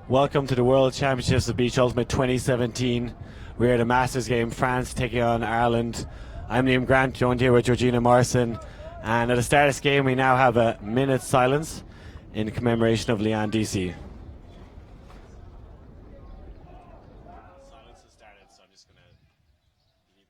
Welcome to the World Championships of Beach Ultimate 2017. We're at a Masters game, France taking on Ireland. I'm Liam Grant, joined here with Georgina Morrison. And at the start of this game, we now have a minute's silence in commemoration of Leanne DC. Silence has started, so I'm just going to leave it for now.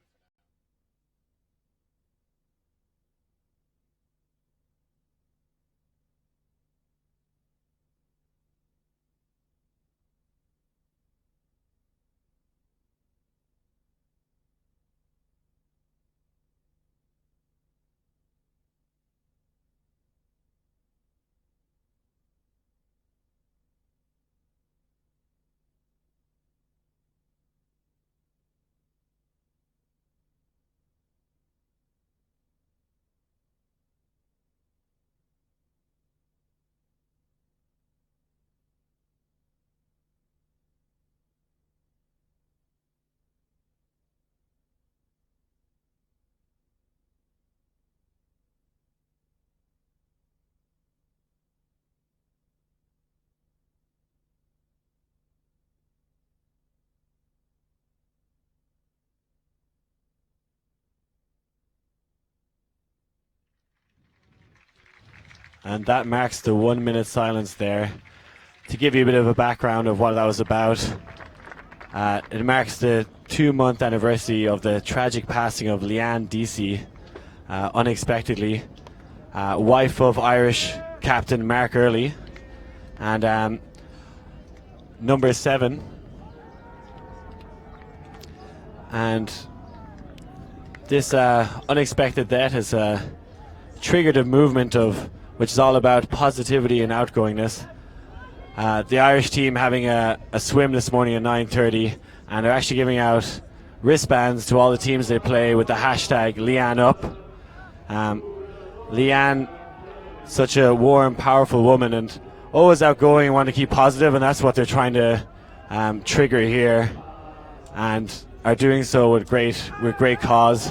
And that marks the 1 minute silence there. To give you a bit of a background of what that was about, it marks the 2-month anniversary of the tragic passing of Leanne DC, unexpectedly, wife of Irish captain Mark Early, and number 7. And this unexpected death has triggered a movement which is all about positivity and outgoingness. The Irish team having a swim this morning at 9:30, and they're actually giving out wristbands to all the teams they play with the hashtag #LeanneUp. Leanne, such a warm, powerful woman, and always outgoing and want to keep positive, and that's what they're trying to trigger here, and are doing so with great cause.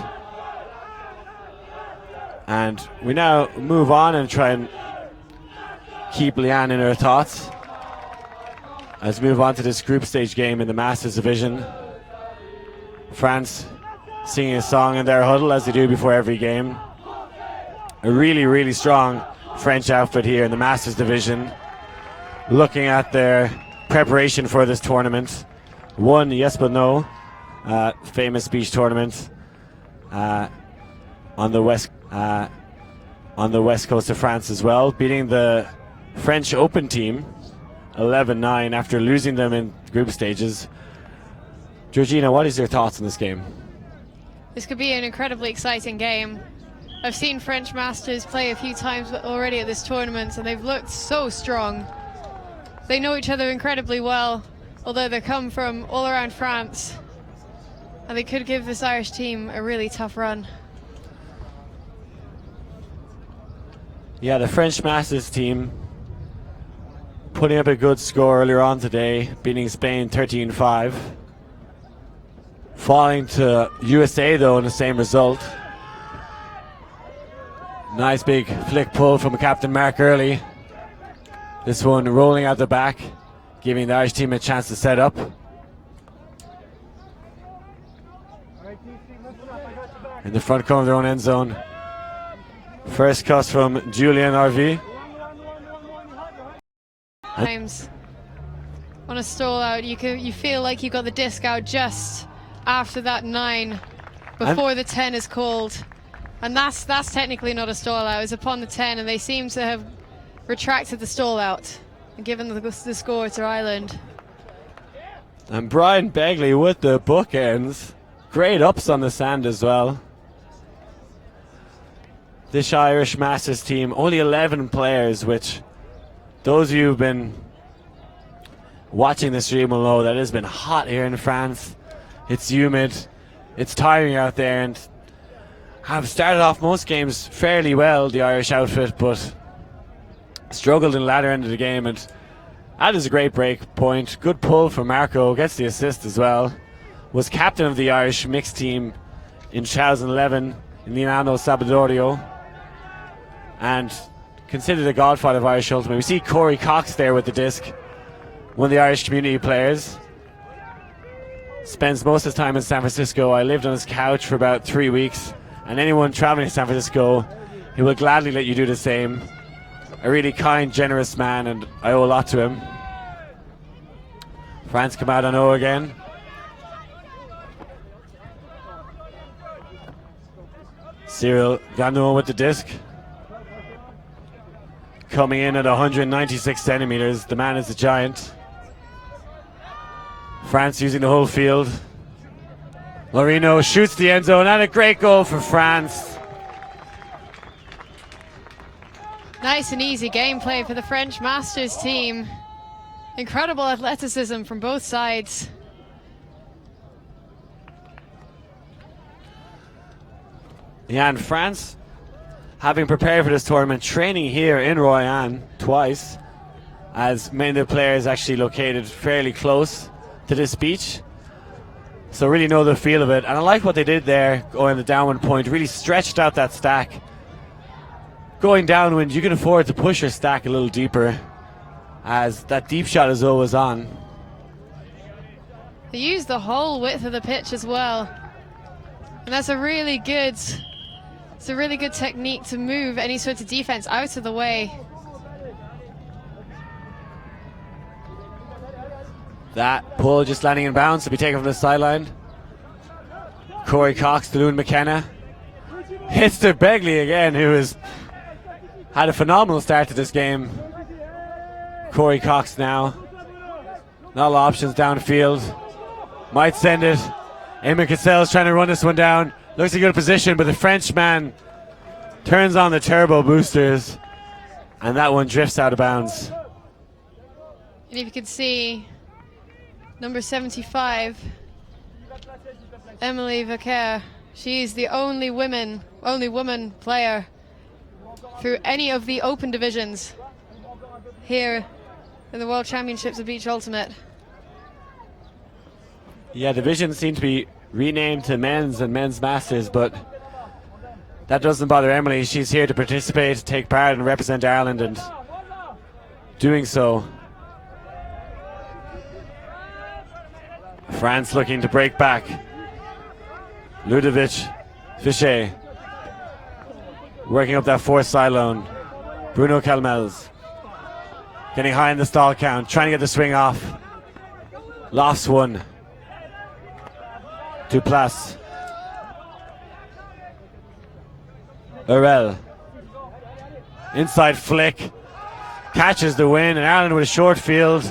And we now move on and try and keep Leanne in her thoughts as we move on to this group stage game in the Masters division. France singing a song in their huddle as they do before every game. A really, really strong French outfit here in the Masters division. Looking at their preparation for this tournament. One yes but no famous beach tournament on the west coast of France as well, beating the French Open team 11-9 after losing them in group stages. Georgina, what is your thoughts on this game? This could be an incredibly exciting game. I've seen French Masters play a few times already at this tournament, and they've looked so strong. They know each other incredibly well, although they come from all around France, and they could give this Irish team a really tough run. Yeah, the French Masters team putting up a good score earlier on today, beating Spain 13-5. Falling to USA though in the same result. Nice big flick pull from Captain Mark Early. This one rolling out the back, giving the Irish team a chance to set up. In the front corner of their own end zone. First cuss from Julian RV. Times on a stall out, you feel like you got the disc out just after that 9, before the 10 is called, and that's technically not a stall out. It's upon the 10, and they seem to have retracted the stall out and given the score to Ireland. And Brian Begley with the bookends, great ups on the sand as well. This Irish Masters team, only 11 players, which those of you who've been watching the stream will know that it has been hot here in France. It's humid, it's tiring out there, and have started off most games fairly well, the Irish outfit, but struggled in the latter end of the game, and that is a great break point. Good pull from Marco, gets the assist as well. Was captain of the Irish mixed team in 2011 in Milano Sabadorio, and considered a godfather of Irish Ultimate. We see Corey Cox there with the disc. one of the Irish community players. Spends most of his time in San Francisco. I lived on his couch for about 3 weeks, and anyone traveling to San Francisco, he will gladly let you do the same. A really kind, generous man, and I owe a lot to him. France come out on O again. Cyril Gagnon with the disc. Coming in at 196 centimeters. The man is a giant. France using the whole field. Lorino shoots the end zone, and a great goal for France. Nice and easy gameplay for the French Masters team. Incredible athleticism from both sides. Yeah, and France, having prepared for this tournament, training here in Royan twice, as many of the players actually located fairly close to this beach. So really know the feel of it. And I like what they did there, going the downwind point, really stretched out that stack. Going downwind, you can afford to push your stack a little deeper, as that deep shot is always on. They use the whole width of the pitch as well. And that's a really good, it's a really good technique to move any sort of defense out of the way. That pull just landing in bounds to be taken from the sideline. Corey Cox to Leanne McKenna. Hits to Begley again, who has had a phenomenal start to this game. Corey Cox now. Not a lot of options downfield. Might send it. Eamon Cassell's trying to run this one down. Looks a good position, but the Frenchman turns on the turbo boosters, and that one drifts out of bounds. And if you can see, number 75, Emily Vaquer, she's the only woman player through any of the open divisions here in the World Championships of Beach Ultimate. Yeah, divisions seem to be renamed to men's and men's masters, but that doesn't bother Emily. She's here to participate, take part, and represent Ireland, and doing so. France looking to break back. Ludovic Fichet working up that fourth sideline. Bruno Calmels getting high in the stall count, trying to get the swing off. Lost one. Duplass. Urel. Inside flick. Catches the win, and Ireland with a short field.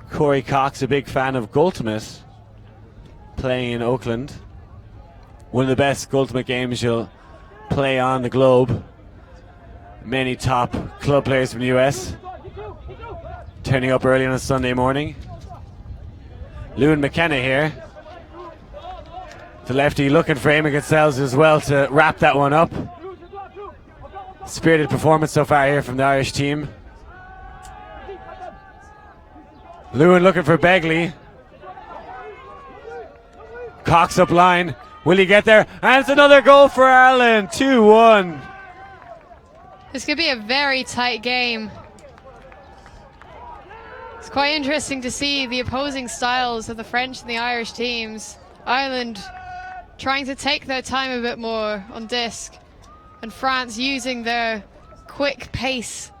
Corey Cox, a big fan of Gultimate, playing in Oakland. One of the best Gultimate games you'll play on the globe. Many top club players from the US turning up early on a Sunday morning. Leanne McKenna here. The lefty looking for Eamon Cassels as well to wrap that one up. Spirited performance so far here from the Irish team. Leanne looking for Begley. Cox up line. Will he get there? And it's another goal for Ireland. 2-1. This could be a very tight game. It's quite interesting to see the opposing styles of the French and the Irish teams. Ireland trying to take their time a bit more on disc, and France using their quick pace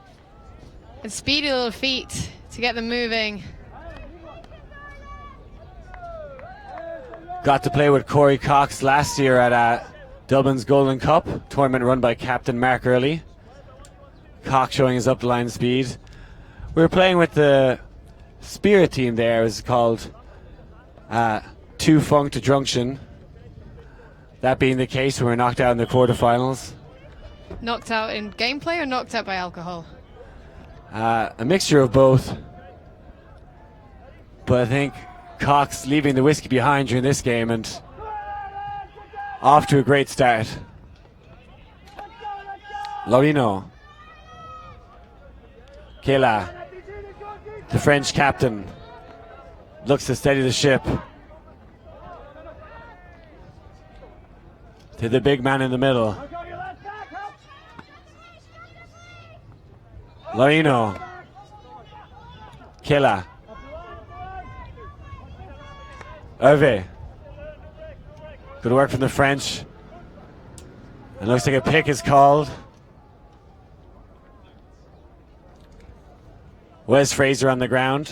and speedy little feet to get them moving. Got to play with Corey Cox last year at Dublin's Golden Cup, tournament run by Captain Mark Early. Cox showing his up the line speed. We were playing with the Spirit team there. It was called Too Funk to Drunction. That being the case, we were knocked out in the quarterfinals. Knocked out in gameplay or knocked out by alcohol? A mixture of both. But I think Cox leaving the whiskey behind during this game and off to a great start. Lorino. Kela, the French captain, looks to steady the ship. to the big man in the middle. Lorino. Killa. Hervé. Good work from the French. It looks like a pick is called. Wes Fraser on the ground.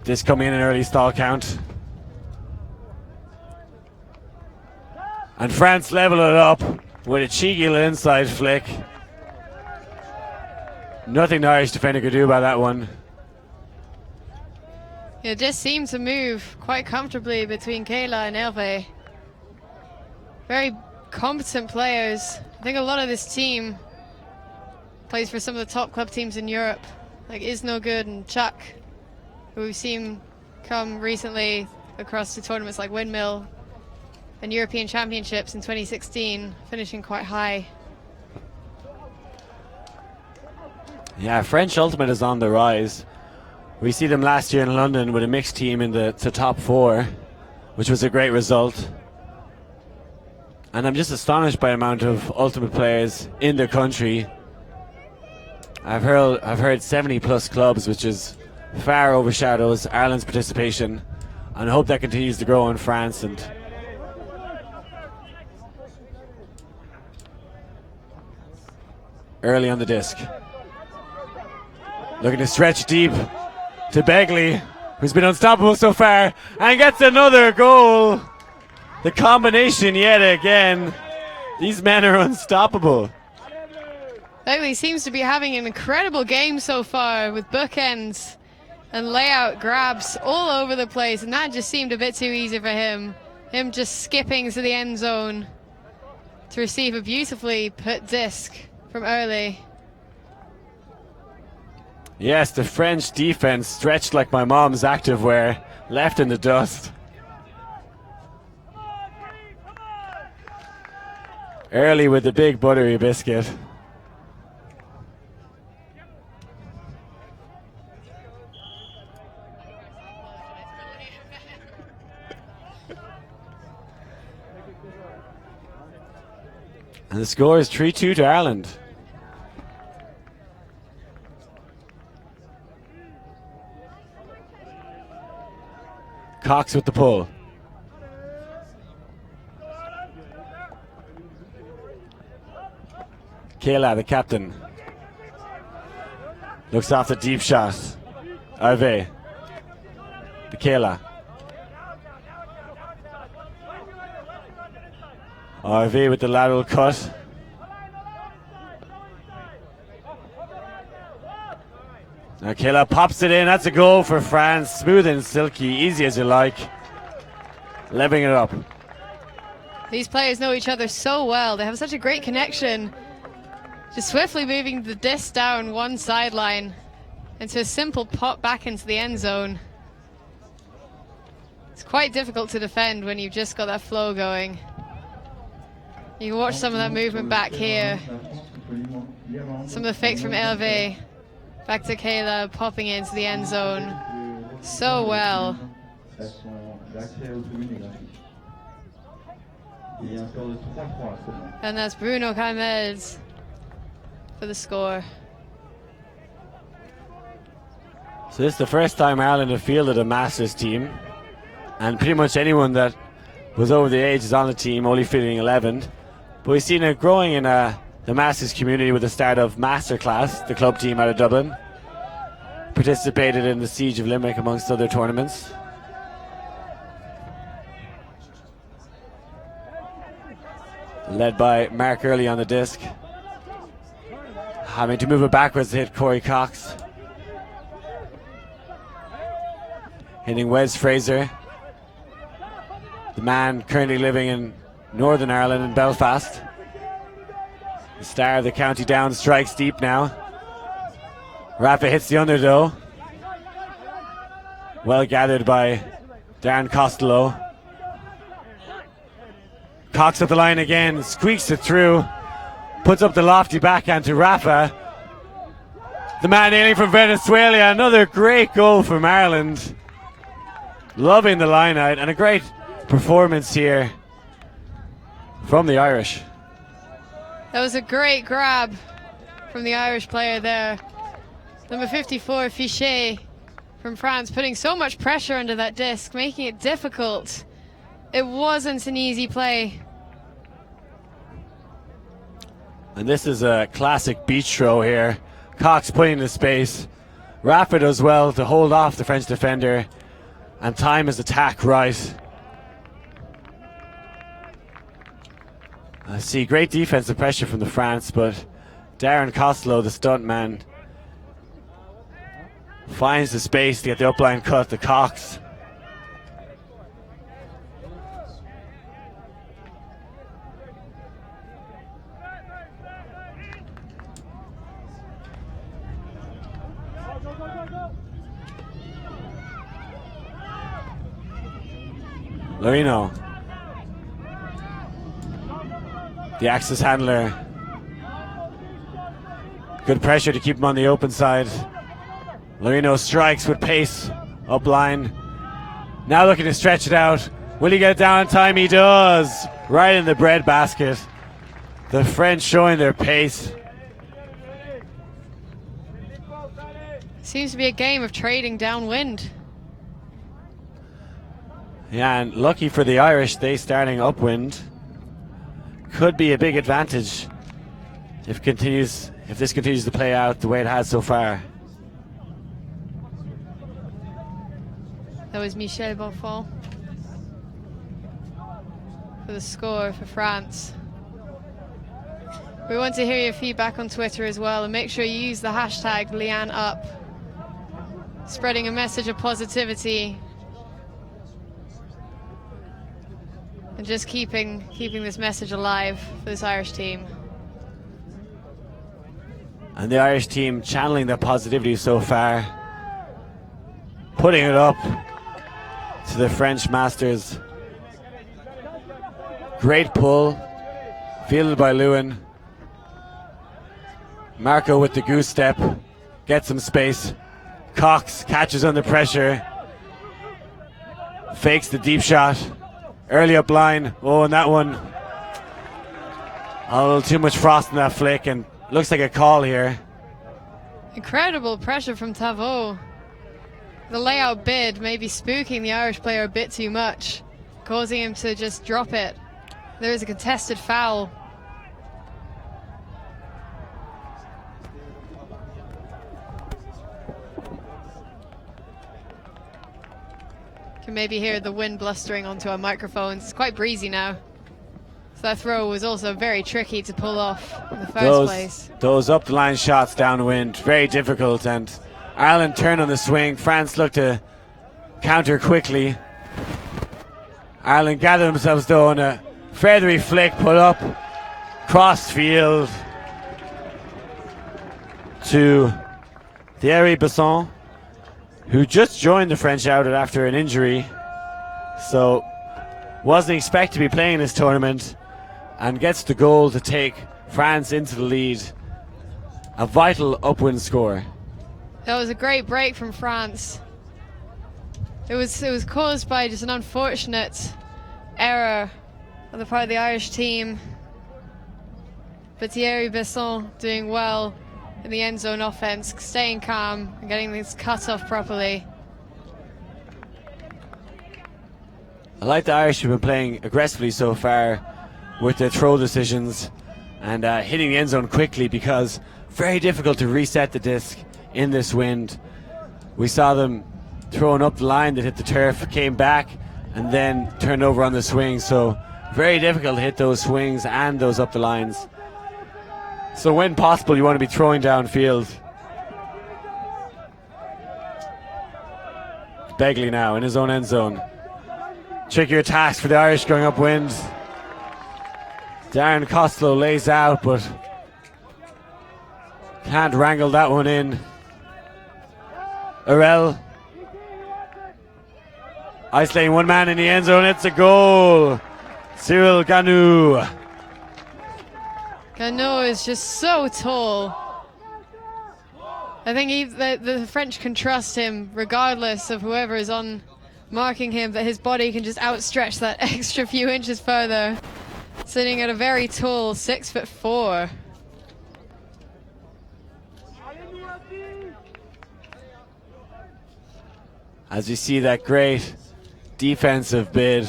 This coming in an early stall count. And France level it up with a cheeky little inside flick. Nothing the Irish defender could do about that one. It just seemed to move quite comfortably between Kayla and Hervé. Very competent players. I think a lot of this team plays for some of the top club teams in Europe, like Is No Good and Chuck, who we've seen come recently across to tournaments like Windmill and European Championships in 2016, finishing quite high. Yeah, French Ultimate is on the rise. We see them last year in London with a mixed team in the top 4, which was a great result. And I'm just astonished by the amount of Ultimate players in the country. I've heard 70 plus clubs, which is far overshadows Ireland's participation, and I hope that continues to grow in France. And early on the disc, looking to stretch deep to Begley, who's been unstoppable so far, and gets another goal. The combination yet again. These men are unstoppable. Begley seems to be having an incredible game so far with bookends and layout grabs all over the place, and that just seemed a bit too easy for him. Him just skipping to the end zone to receive a beautifully put disc from early. Yes, the French defense stretched like my mom's activewear, left in the dust. Early with the big buttery biscuit. And the score is 3-2 to Ireland. Cox with the pull. Kayla, the captain, looks off the deep shot. Hervé. Kayla. Hervé with the lateral cut. Now Kayla pops it in. That's a goal for France. Smooth and silky, easy as you like. Leveling it up. These players know each other so well. They have such a great connection. Just swiftly moving the disc down one sideline into a simple pop back into the end zone. It's quite difficult to defend when you've just got that flow going. You can watch some of that movement back here. Some of the fakes from Hervé. Back to Kayla, popping into the end zone so well. And that's Bruno Caimels for the score. So this is the first time Ireland have fielded a Masters team, and pretty much anyone that was over the age is on the team, only fielding 11. But we've seen it growing in the Masters community with the start of Masterclass, the club team out of Dublin. Participated in the Siege of Limerick amongst other tournaments. Led by Mark Early on the disc. Having to move it backwards to hit Corey Cox. Hitting Wes Fraser, the man currently living in Northern Ireland in Belfast. The star of the County Down strikes deep now. Rafa hits the underdow. Well gathered by Darren Costello. Cox up the line again, squeaks it through. Puts up the lofty backhand to Rafa. The man ailing from Venezuela, another great goal from Ireland. loving the line out, and a great performance here from the Irish. That was a great grab from the Irish player there. Number 54, Fichet from France, putting so much pressure under that disc, making it difficult. It wasn't an easy play. And this is a classic beach throw here. Cox putting the space. Rafa does well to hold off the French defender and time his attack right. I see great defensive pressure from the France, but Darren Costello, the stunt man, finds the space to get the upline cut to Cox. Lorino, the Axis handler. Good pressure to keep him on the open side. Lorino strikes with pace up line. Now looking to stretch it out. Will he get it down in time? He does. Right in the bread basket. The French showing their pace. Seems to be a game of trading downwind. Yeah, and lucky for the Irish, they starting upwind. Could be a big advantage if this continues to play out the way it has so far. That was Michel Bonfont for the score for France. We want to hear your feedback on Twitter as well, and make sure you use the hashtag LeanneUp, spreading a message of positivity and just keeping this message alive for this Irish team. And the Irish team channeling their positivity so far, putting it up to the French masters. Great pull, fielded by Lewin. Marco with the goose step, gets some space. Cox catches under pressure, fakes the deep shot. Early up line. Oh, and that one, a little too much frost in that flick, and looks like a call here. Incredible pressure from Tavo. The layout bid may be spooking the Irish player a bit too much, causing him to just drop it. There is a contested foul. Can maybe hear the wind blustering onto our microphones. It's quite breezy now. So that throw was also very tricky to pull off in the first place. Those up the line shots downwind, very difficult, and Ireland turned on the swing. France looked to counter quickly. Ireland gathered themselves though on a feathery flick, put up, cross field to Thierry Besson, who just joined the French outlet after an injury, so wasn't expected to be playing this tournament, and gets the goal to take France into the lead. A vital upwind score. That was a great break from France. It was caused by just an unfortunate error on the part of the Irish team, but Thierry Besson doing well in the end zone offense, staying calm and getting this cut off properly. I like the Irish have been playing aggressively so far with their throw decisions and hitting the end zone quickly, because very difficult to reset the disc in this wind. We saw them throwing up the line that hit the turf, came back and then turned over on the swing, so very difficult to hit those swings and those up the lines. So when possible, you want to be throwing downfield. Begley now in his own end zone. Trickier task for the Irish going upwind. Darren Costello lays out, but can't wrangle that one in. Arel isolating one man in the end zone. It's a goal. Cyril Ganou. Ganou is just so tall. I think the French can trust him regardless of whoever is on marking him that his body can just outstretch that extra few inches further. Sitting at a very tall 6'4". As you see that great defensive bid,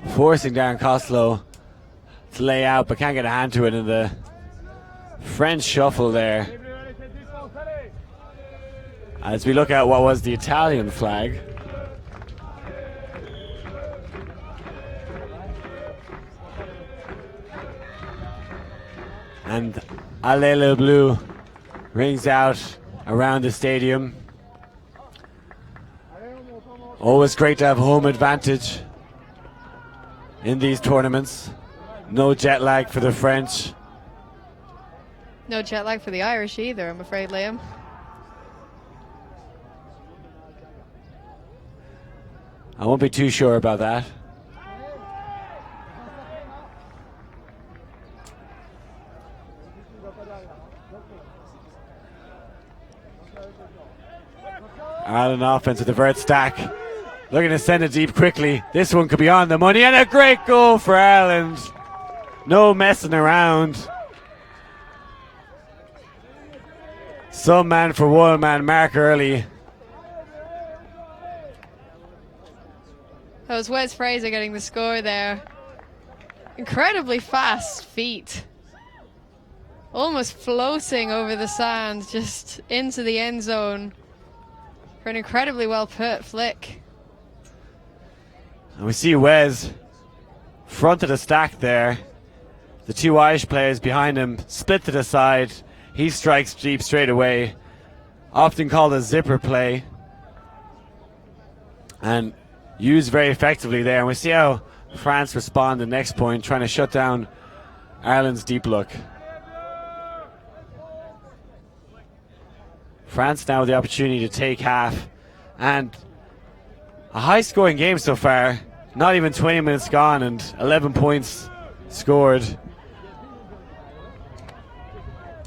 forcing Darren Costello to lay out, but can't get a hand to it in the French shuffle there. As we look at what was the Italian flag. And Allez le Bleu rings out around the stadium. Always great to have home advantage in these tournaments. No jet lag for the French. No jet lag for the Irish either, I'm afraid, Liam. I won't be too sure about that. Ireland offense with the vert stack. Looking to send it deep quickly. This one could be on the money, and a great goal for Ireland. No messing around. Some man for one man mark early. That was Wes Fraser getting the score there. Incredibly fast feet. Almost floating over the sand, just into the end zone for an incredibly well put flick. And we see Wes front of the stack there. The two Irish players behind him split to the side. He strikes deep straight away. Often called a zipper play. And used very effectively there. And we see how France respond the next point, trying to shut down Ireland's deep look. France now with the opportunity to take half. And a high scoring game so far. Not even 20 minutes gone and 11 points scored.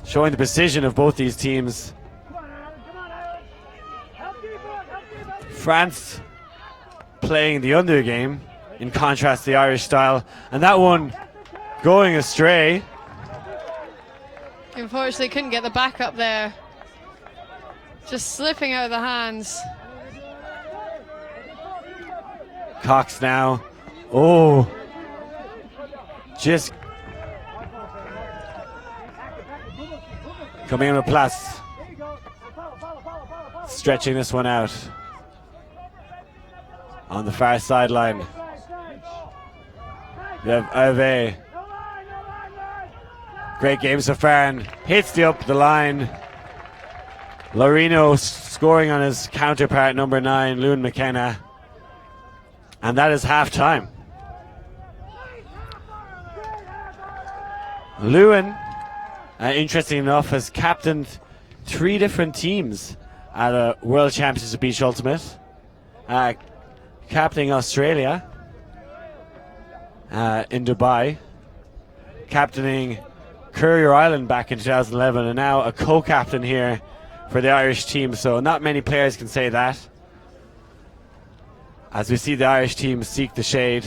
Showing the precision of both these teams. France playing the under game in contrast to the Irish style. And that one going astray. Unfortunately couldn't get the back up there. Just slipping out of the hands. Cox now. Oh. Just coming in with Place. Stretching this one out. On the far sideline. We have Ave. Great game so far and hits the line. Lorino scoring on his counterpart, number 9, Lewin McKenna. And that is half time. Lewin, interesting enough, has captained 3 different teams at a World Championships of Beach Ultimate. Captaining Australia in Dubai. Captaining Courier Island back in 2011. And now a co-captain here for the Irish team. So not many players can say that. As we see the Irish team seek the shade.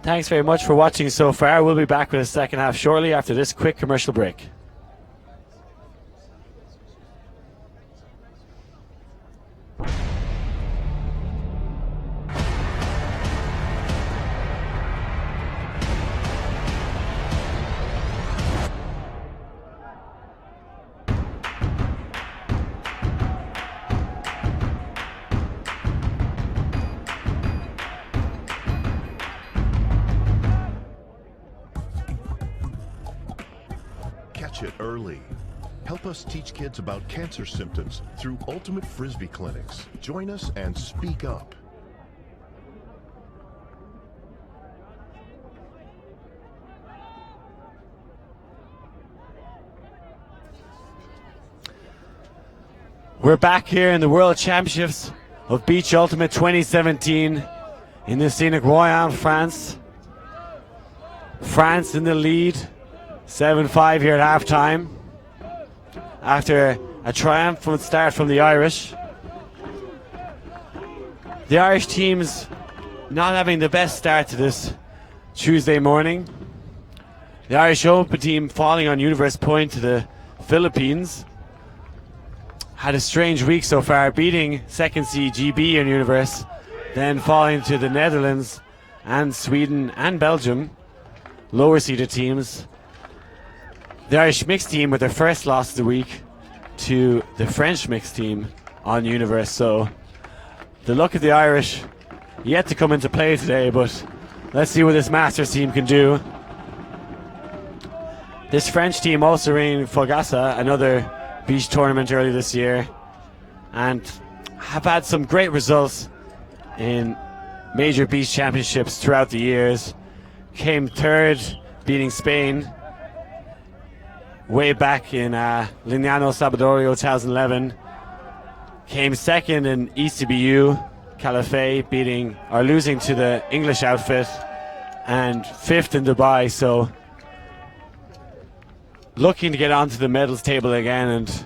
Thanks very much for watching so far. We'll be back with the second half shortly after this quick commercial break. It early. Help us teach kids about cancer symptoms through Ultimate Frisbee clinics. Join us and speak up. We're back here in the World Championships of Beach Ultimate 2017 in the scenic Royan, France. France in the lead. 7-5 here at halftime. After A triumphant start from the Irish. The Irish team's not having the best start to this Tuesday morning. The Irish Open team falling on Universe Point to the Philippines. Had a strange week so far, beating second seed GB in Universe, then falling to the Netherlands and Sweden and Belgium, lower seeded teams. The Irish mixed team with their first loss of the week to the French mixed team on Universe. So the luck of the Irish yet to come into play today, but let's see what this Masters team can do. This French team also ran Fogassa, another beach tournament earlier this year, and have had some great results in major beach championships throughout the years. Came third, beating Spain way back in Lignano Sabadorio 2011. Came second in ECBU Calife, losing to the English outfit, and fifth in Dubai. So looking to get onto the medals table again, and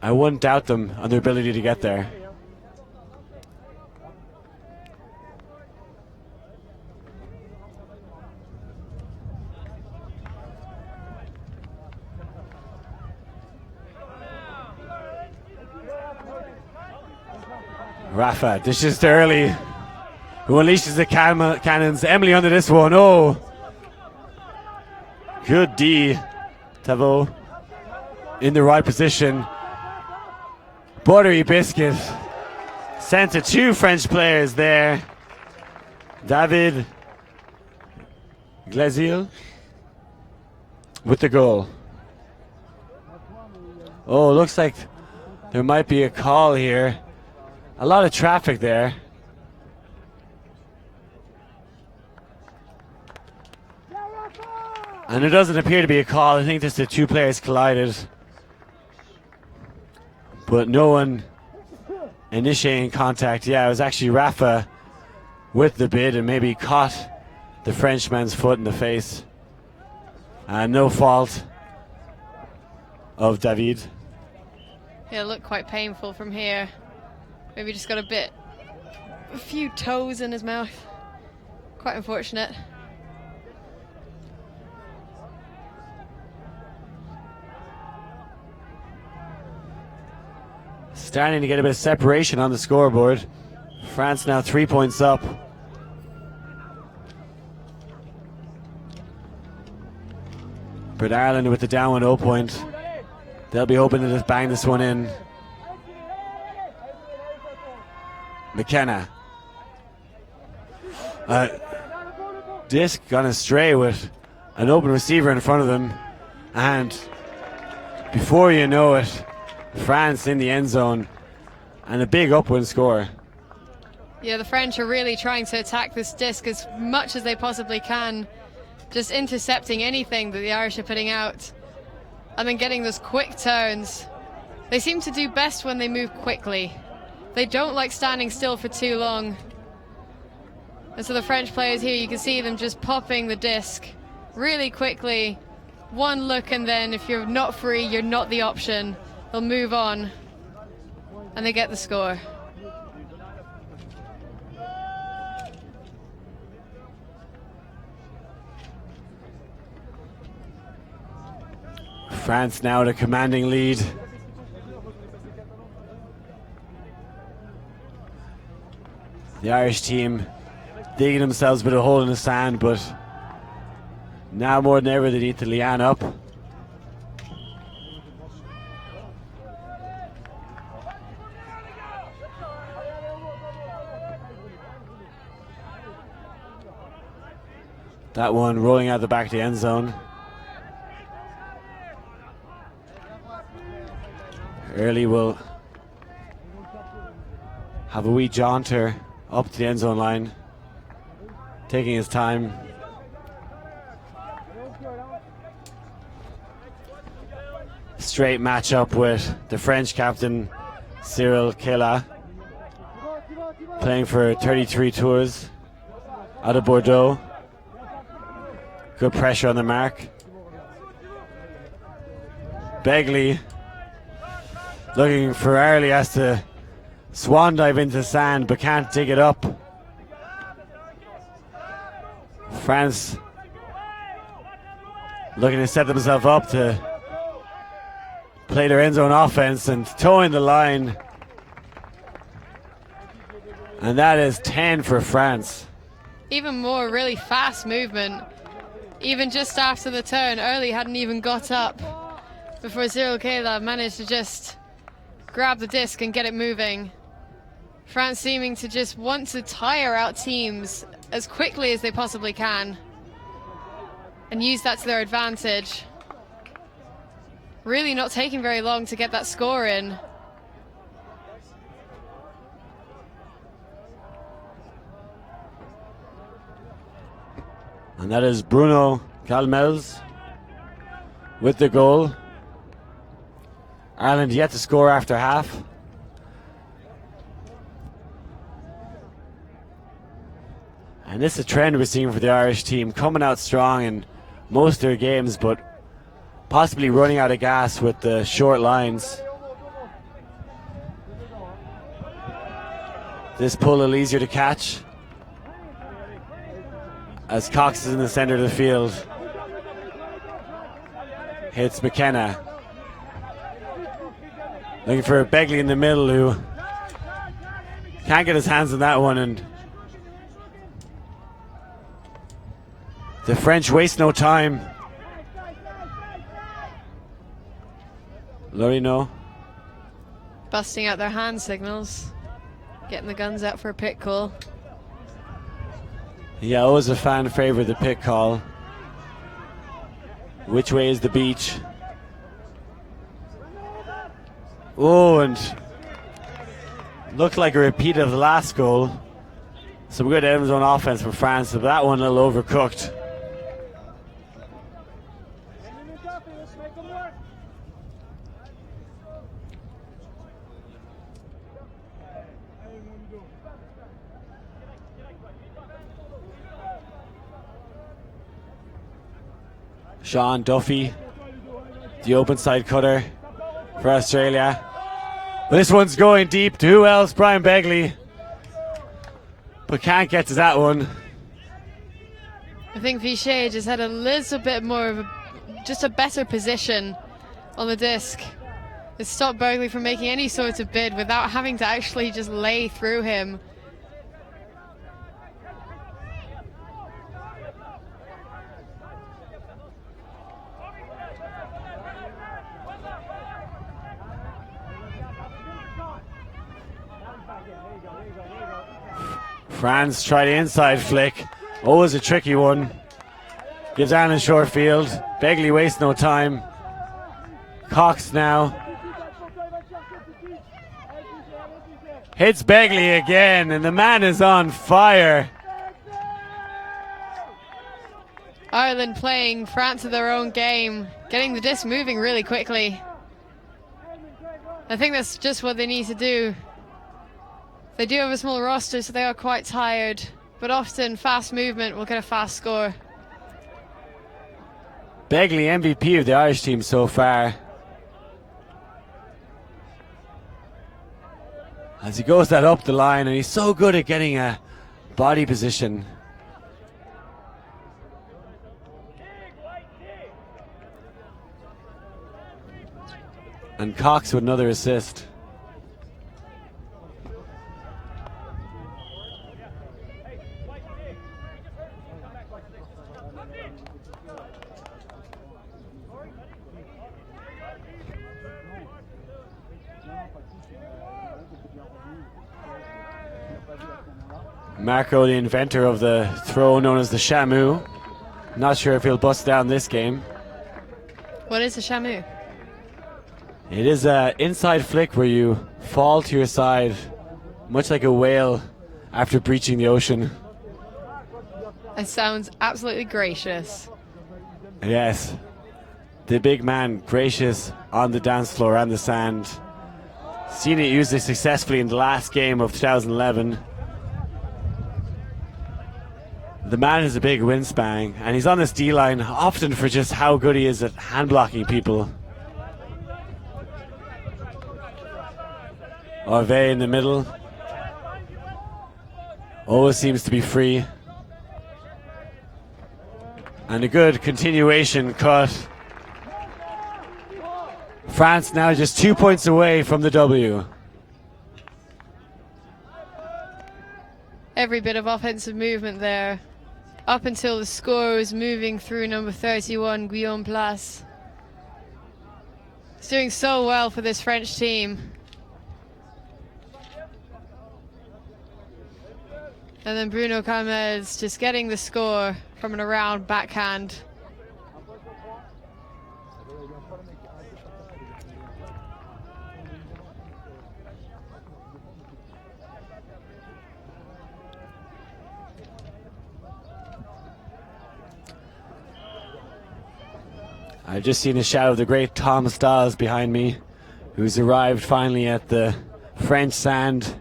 I wouldn't doubt them on their ability to get there. Rafa dishes to early, who unleashes the cannons. Emily under this one. Oh, good D. Tavo in the right position. Buttery biscuit sent to two French players there. David Glaziel with the goal. Oh, looks like there might be a call here. A lot of traffic there. And there doesn't appear to be a call. I think just the two players collided. But no one initiating contact. Yeah, it was actually Rafa with the bid and maybe caught the Frenchman's foot in the face. No fault of David. Yeah, it looked quite painful from here. Maybe just got a few toes in his mouth. Quite unfortunate. Starting to get a bit of separation on the scoreboard. France now 3 points up. But Ireland with the down 1-0 point. They'll be hoping to just bang this one in. McKenna. Disc gone astray with an open receiver in front of them, and before you know it, France in the end zone and a big upwind score. Yeah, the French are really trying to attack this disc as much as they possibly can, just intercepting anything that the Irish are putting out and then getting those quick turns. They seem to do best when they move quickly. They don't like standing still for too long. And so the French players here, you can see them just popping the disc really quickly. One look, and then if you're not free, you're not the option. They'll move on and they get the score. France now at a commanding lead. The Irish team digging themselves a bit of a hole in the sand, but now more than ever they need to Leanne up. That one rolling out the back of the end zone. Early will have a wee jaunter up to the end zone line, taking his time. Straight matchup with the French captain Cyril Kela, playing for 33 tours out of Bordeaux. Good pressure on the mark. Begley looking for early, has to swan dive into the sand but can't dig it up. France looking to set themselves up to play their end zone offense and towing the line. And that is 10 for France. Even more really fast movement. Even just after the turn, Early hadn't even got up before Cyril Kayla managed to just grab the disc and get it moving. France seeming to just want to tire out teams as quickly as they possibly can and use that to their advantage. Really not taking very long to get that score in. And that is Bruno Calmels with the goal. Ireland yet to score after half. And this is a trend we're seeing for the Irish team, coming out strong in most of their games, but possibly running out of gas with the short lines. This pull a little easier to catch, as Cox is in the center of the field. Hits McKenna. Looking for Begley in the middle, who can't get his hands on that one, and the French waste no time. Lorino Busting out their hand signals, getting the guns out for a pit call. Yeah, always a fan favorite, the pit call. Which way is the beach? Oh, and looked like a repeat of the last goal. Some good end zone offense from France, but that one a little overcooked. Sean Duffy, the open side cutter for Australia. But this one's going deep. To who else? Brian Begley. But can't get to that one. I think Vichet just had a little bit more of just a better position on the disc. It stopped Begley from making any sort of bid without having to actually just lay through him. France try the inside flick. Always a tricky one. Gives Ireland short field. Begley wastes no time. Cox now. Hits Begley again, and the man is on fire. Ireland playing France at their own game, getting the disc moving really quickly. I think that's just what they need to do. They do have a small roster, so they are quite tired, but often fast movement will get a fast score. Begley, MVP of the Irish team so far. As he goes that up the line, and he's so good at getting a body position. And Cox with another assist. Marco, the inventor of the throw known as the Shamu. Not sure if he'll bust down this game. What is a Shamu? It is an inside flick where you fall to your side, much like a whale after breaching the ocean. It sounds absolutely gracious. Yes. The big man, gracious on the dance floor and the sand. Seen it used it successfully in the last game of 2011. The man is a big wingspan, and he's on this D-line often for just how good he is at hand blocking people. Orve in the middle. Always seems to be free. And a good continuation cut. France now just 2 points away from the W. Every bit of offensive movement there, up until the score was moving through number 31, Guillaume Place. It's doing so well for this French team. And then Bruno Carmel's just getting the score from an around backhand. I've just seen a shot of the great Tom Stiles behind me, who's arrived finally at the French sand.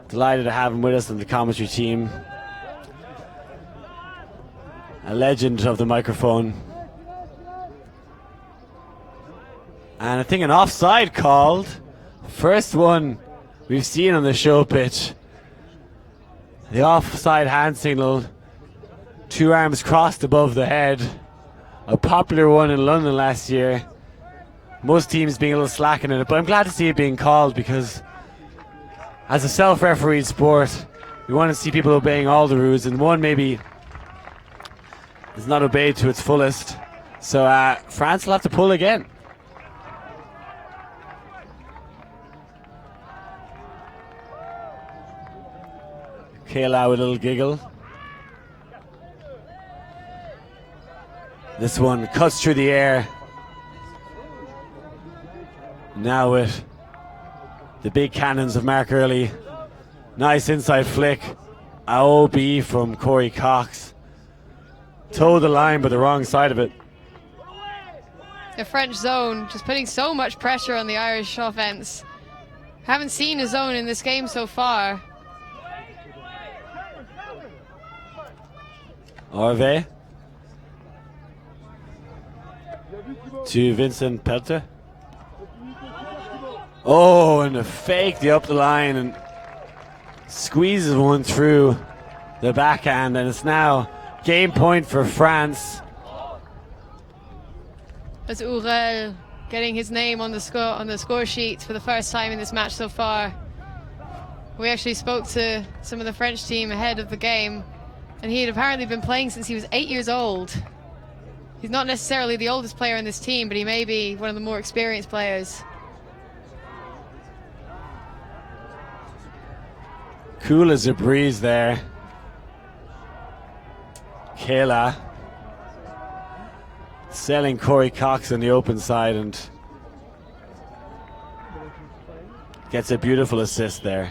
Delighted to have him with us on the commentary team. A legend of the microphone. And I think an offside called. First one we've seen on the show pitch. The offside hand signal. 2 arms crossed above the head. A popular one in London last year. Most teams being a little slack in it, but I'm glad to see it being called, because as a self-refereed sport, we want to see people obeying all the rules, and one maybe is not obeyed to its fullest. So France will have to pull again. Kayla with a little giggle. This one cuts through the air. Now with the big cannons of Mark Early. Nice inside flick. AOB from Corey Cox. Towed the line but the wrong side of it. The French zone just putting so much pressure on the Irish offense. Haven't seen a zone in this game so far. Orve to Vincent Pelter. Oh, and a fake the up the line and squeezes one through the backhand, and it's now game point for France. As Urel getting his name on the score sheet for the first time in this match so far. We actually spoke to some of the French team ahead of the game, and he had apparently been playing since he was 8 years old. He's not necessarily the oldest player in this team, but he may be one of the more experienced players. Cool as a breeze there. Kayla selling Corey Cox on the open side and gets a beautiful assist there.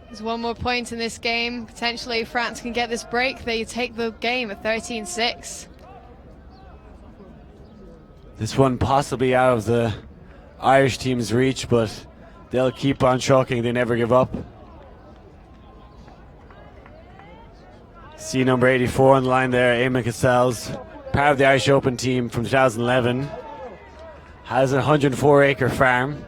There's one more point in this game. Potentially France can get this break. They take the game at 13-6. This one possibly out of the Irish team's reach, but they'll keep on trucking. They never give up. See number 84 on the line there, Eamon Cassels, part of the Irish Open team from 2011. Has a 104-acre farm.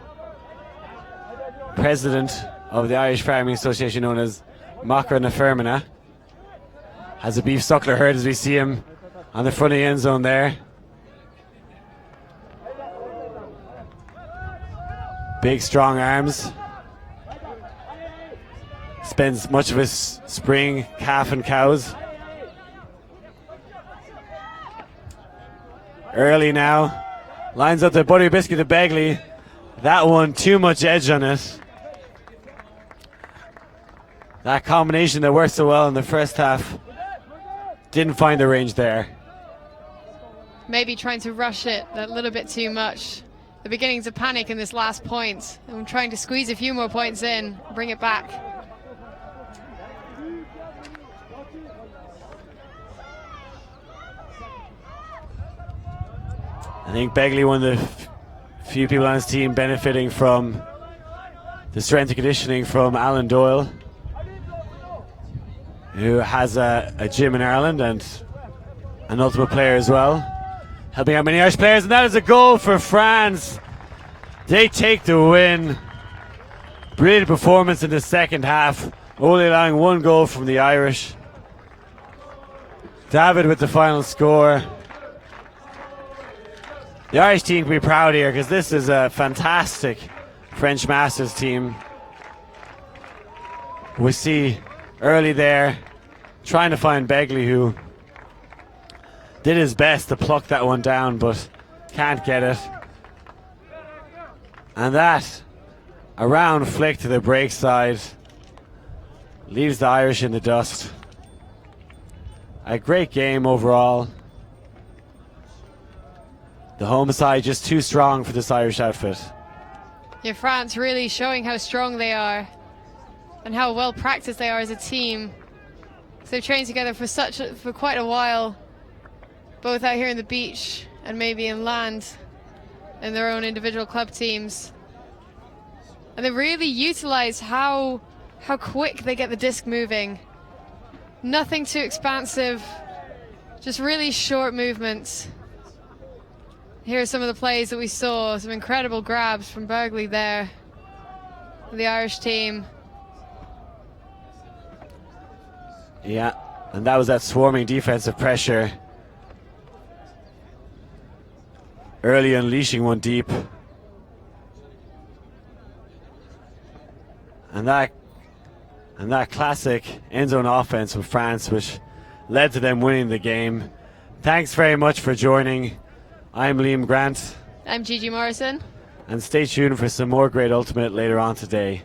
President of the Irish Farming Association, known as Macra na Fermana. Has a beef suckler herd as we see him on the front of the end zone there. Big strong arms. Spends much of his spring calfing cows. Early now. Lines up the Buttery Biscuit to Begley. That one, too much edge on it. That combination that worked so well in the first half didn't find the range there. Maybe trying to rush it a little bit too much. They're beginning to panic in this last point. I'm trying to squeeze a few more points in, bring it back. I think Begley, one of the few people on his team benefiting from the strength and conditioning from Alan Doyle, who has a gym in Ireland and an ultimate player as well, helping out many Irish players, and that is a goal for France. They take the win. Brilliant performance in the second half, only allowing 1 goal from the Irish. David with the final score. The Irish team can be proud here because this is a fantastic French Masters team. We see early there trying to find Begley, who did his best to pluck that one down but can't get it. And that, a round flick to the break side, leaves the Irish in the dust. A great game overall. The home side just too strong for this Irish outfit. Yeah, France really showing how strong they are and how well practiced they are as a team. So they've trained together for quite a while, both out here on the beach and maybe in land in their own individual club teams. And they really utilize how quick they get the disc moving. Nothing too expansive, just really short movements. Here are some of the plays that we saw, some incredible grabs from Bergley there, the Irish team. Yeah, and that was that swarming defensive pressure. Early unleashing one deep. And that classic end zone offense from France, which led to them winning the game. Thanks very much for joining. I'm Liam Grant. I'm Gigi Morrison. And stay tuned for some more great Ultimate later on today.